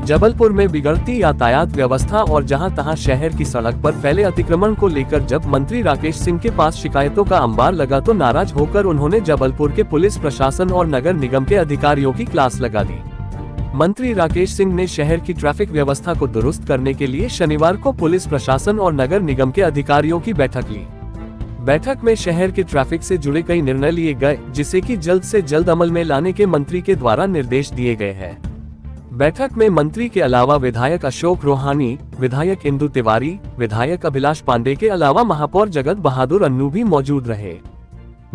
जबलपुर में बिगड़ती यातायात व्यवस्था और जहां-तहां शहर की सड़क पर फैले अतिक्रमण को लेकर जब मंत्री राकेश सिंह के पास शिकायतों का अंबार लगा तो नाराज होकर उन्होंने जबलपुर के पुलिस प्रशासन और नगर निगम के अधिकारियों की क्लास लगा दी। मंत्री राकेश सिंह ने शहर की ट्रैफिक व्यवस्था को दुरुस्त करने के लिए शनिवार को पुलिस प्रशासन और नगर निगम के अधिकारियों की बैठक ली। बैठक में शहर के ट्रैफिक से जुड़े कई निर्णय लिए गए, जिसे कि जल्द से जल्द अमल में लाने के मंत्री के द्वारा निर्देश दिए गए हैं। बैठक में मंत्री के अलावा विधायक अशोक रोहानी, विधायक इंदु तिवारी, विधायक अभिलाष पांडे के अलावा महापौर जगत बहादुर अन्नू भी मौजूद रहे।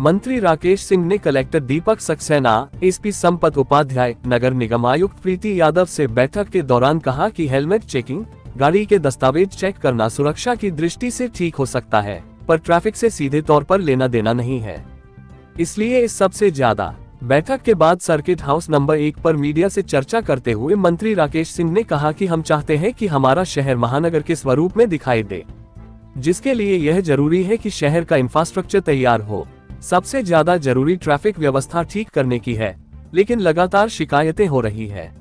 मंत्री राकेश सिंह ने कलेक्टर दीपक सक्सेना, एसपी संपत उपाध्याय, नगर निगम आयुक्त प्रीति यादव से बैठक के दौरान कहा कि हेलमेट चेकिंग, गाड़ी के दस्तावेज चेक करना सुरक्षा की दृष्टि से ठीक हो सकता है, पर ट्रैफिक से सीधे तौर पर लेना देना नहीं है। इसलिए इस सबसे ज्यादा बैठक के बाद सर्किट हाउस नंबर 1 पर मीडिया से चर्चा करते हुए मंत्री राकेश सिंह ने कहा कि हम चाहते हैं कि हमारा शहर महानगर के स्वरूप में दिखाई दे, जिसके लिए यह जरूरी है कि शहर का इंफ्रास्ट्रक्चर तैयार हो। सबसे ज्यादा जरूरी ट्रैफिक व्यवस्था ठीक करने की है, लेकिन लगातार शिकायतें हो रही है।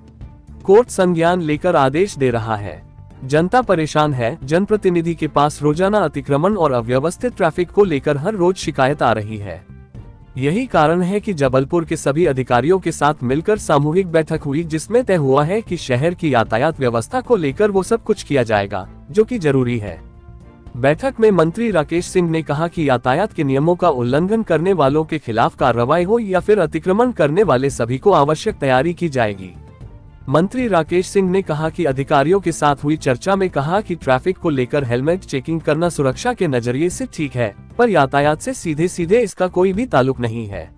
कोर्ट संज्ञान लेकर आदेश दे रहा है। जनता परेशान है। जनप्रतिनिधि के पास रोजाना अतिक्रमण और अव्यवस्थित ट्रैफिक को लेकर हर रोज शिकायत आ रही है। यही कारण है कि जबलपुर के सभी अधिकारियों के साथ मिलकर सामूहिक बैठक हुई, जिसमें तय हुआ है कि शहर की यातायात व्यवस्था को लेकर वो सब कुछ किया जाएगा जो कि जरूरी है। बैठक में मंत्री राकेश सिंह ने कहा कि यातायात के नियमों का उल्लंघन करने वालों के खिलाफ कार्रवाई हो या फिर अतिक्रमण करने वाले सभी को आवश्यक तैयारी की जाएगी। मंत्री राकेश सिंह ने कहा कि अधिकारियों के साथ हुई चर्चा में कहा कि ट्रैफिक को लेकर हेलमेट चेकिंग करना सुरक्षा के नजरिए से ठीक है, पर यातायात से सीधे सीधे इसका कोई भी ताल्लुक नहीं है।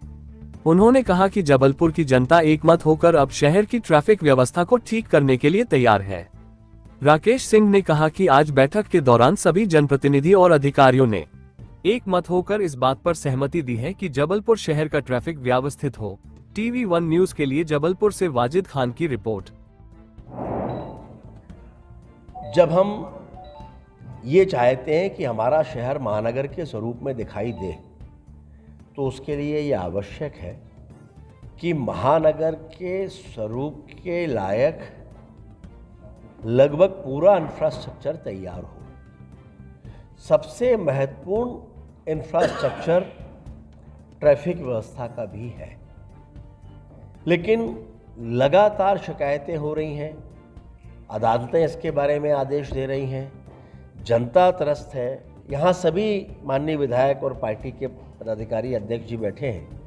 उन्होंने कहा कि जबलपुर की जनता एकमत होकर अब शहर की ट्रैफिक व्यवस्था को ठीक करने के लिए तैयार है। राकेश सिंह ने कहा कि आज बैठक के दौरान सभी जनप्रतिनिधि और अधिकारियों ने एकमत होकर इस बात पर सहमति दी है कि जबलपुर शहर का ट्रैफिक व्यवस्थित हो। TV1 न्यूज के लिए जबलपुर से वाजिद खान की रिपोर्ट। जब हम ये चाहते हैं कि हमारा शहर महानगर के स्वरूप में दिखाई दे, तो उसके लिए ये आवश्यक है कि महानगर के स्वरूप के लायक लगभग पूरा इंफ्रास्ट्रक्चर तैयार हो। सबसे महत्वपूर्ण इंफ्रास्ट्रक्चर ट्रैफिक व्यवस्था का भी है, लेकिन लगातार शिकायतें हो रही हैं। अदालतें इसके बारे में आदेश दे रही हैं। जनता त्रस्त है। यहाँ सभी माननीय विधायक और पार्टी के पदाधिकारी अध्यक्ष जी बैठे हैं।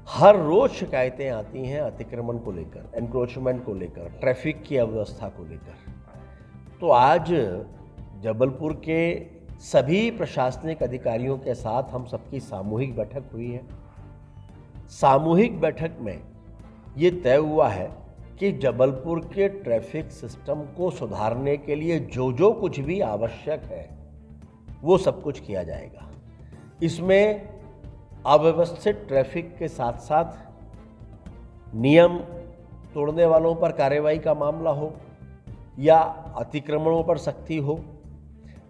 हर रोज शिकायतें आती हैं अतिक्रमण को लेकर, एनक्रोचमेंट को लेकर, ट्रैफिक की अव्यवस्था को लेकर। तो आज जबलपुर के सभी प्रशासनिक अधिकारियों के साथ हम सबकी सामूहिक बैठक हुई है। सामूहिक बैठक में ये तय हुआ है कि जबलपुर के ट्रैफिक सिस्टम को सुधारने के लिए जो जो कुछ भी आवश्यक है वो सब कुछ किया जाएगा। इसमें अव्यवस्थित ट्रैफिक के साथ साथ नियम तोड़ने वालों पर कार्रवाई का मामला हो, या अतिक्रमणों पर सख्ती हो,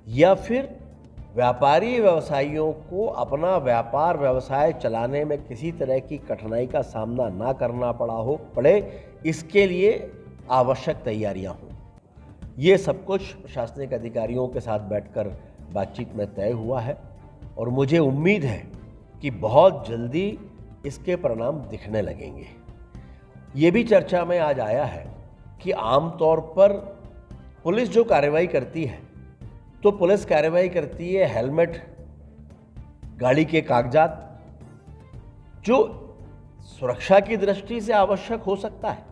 या फिर व्यापारी व्यवसायियों को अपना व्यापार व्यवसाय चलाने में किसी तरह की कठिनाई का सामना ना करना पड़े, इसके लिए आवश्यक तैयारियां हों। ये सब कुछ प्रशासनिक अधिकारियों के साथ बैठकर बातचीत में तय हुआ है और मुझे उम्मीद है कि बहुत जल्दी इसके परिणाम दिखने लगेंगे। ये भी चर्चा में आज आया है कि आमतौर पर पुलिस जो कार्रवाई करती है, तो पुलिस कार्रवाई करती है हेलमेट, गाड़ी के कागजात, जो सुरक्षा की दृष्टि से आवश्यक हो सकता है,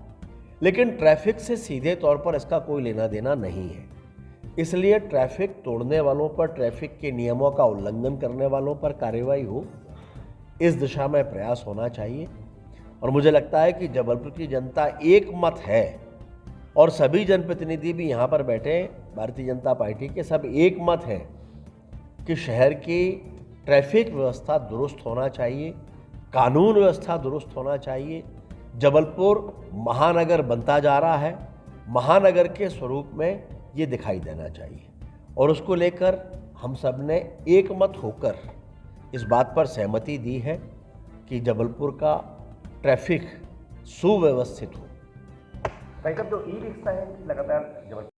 लेकिन ट्रैफिक से सीधे तौर पर इसका कोई लेना देना नहीं है। इसलिए ट्रैफिक तोड़ने वालों पर, ट्रैफिक के नियमों का उल्लंघन करने वालों पर कार्रवाई हो, इस दिशा में प्रयास होना चाहिए। और मुझे लगता है कि जबलपुर की जनता एक मत है और सभी जनप्रतिनिधि भी यहाँ पर बैठे भारतीय जनता पार्टी के, सब एक मत हैं कि शहर की ट्रैफिक व्यवस्था दुरुस्त होना चाहिए, कानून व्यवस्था दुरुस्त होना चाहिए। जबलपुर महानगर बनता जा रहा है, महानगर के स्वरूप में ये दिखाई देना चाहिए और उसको लेकर हम सब ने एक मत होकर इस बात पर सहमति दी है कि जबलपुर का ट्रैफिक सुव्यवस्थित हो। भाई साहब, जो ई रिक्शा है लगातार जबलपुर